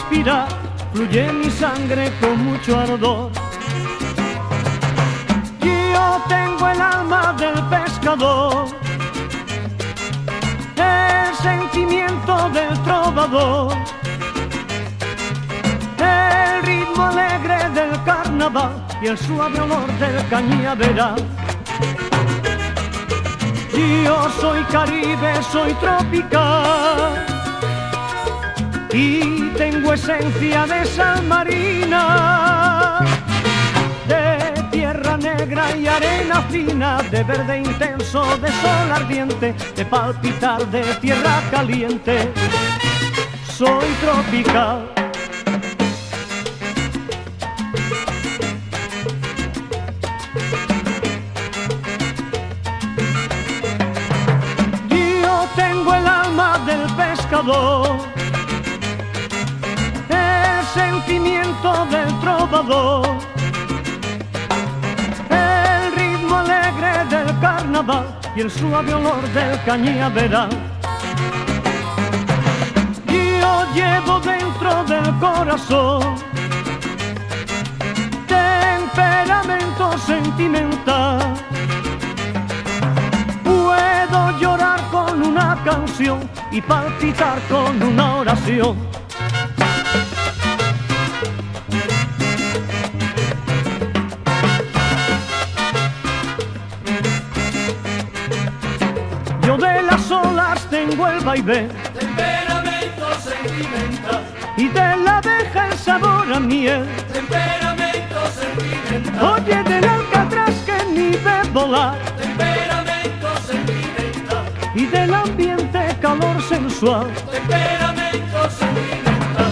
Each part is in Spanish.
respirar fluye mi sangre con mucho ardor. Yo tengo el alma del pescador, el sentimiento del trovador, el ritmo alegre del carnaval y el suave olor del cañaveral. Yo soy Caribe, soy tropical y tengo esencia de sal marina, de tierra negra y arena fina, de verde intenso, de sol ardiente, de palpitar de tierra caliente. Soy tropical. Yo tengo el alma del pescador, el sentimiento del trovador, el ritmo alegre del carnaval y el suave olor del cañaveral. Yo llevo dentro del corazón temperamento sentimental. Puedo llorar con una canción y palpitar con una oración. Yo de las olas tengo el vaivén, temperamento sentimental, y de la abeja el sabor a miel. temperamento sentimental, Oye del alcatraz que ni ve volar, temperamento sentimental, y del ambiente calor sensual. temperamento sentimental.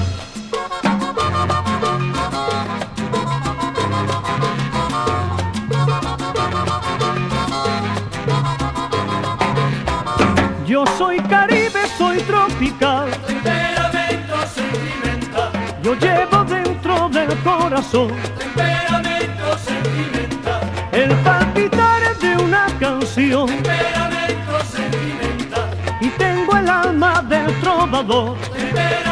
Yo soy Caribe, soy tropical, Temperamento sentimental, yo llevo dentro del corazón temperamento sentimental, el palpitar de una canción, temperamento sentimental, y tengo el alma del trovador, temperamento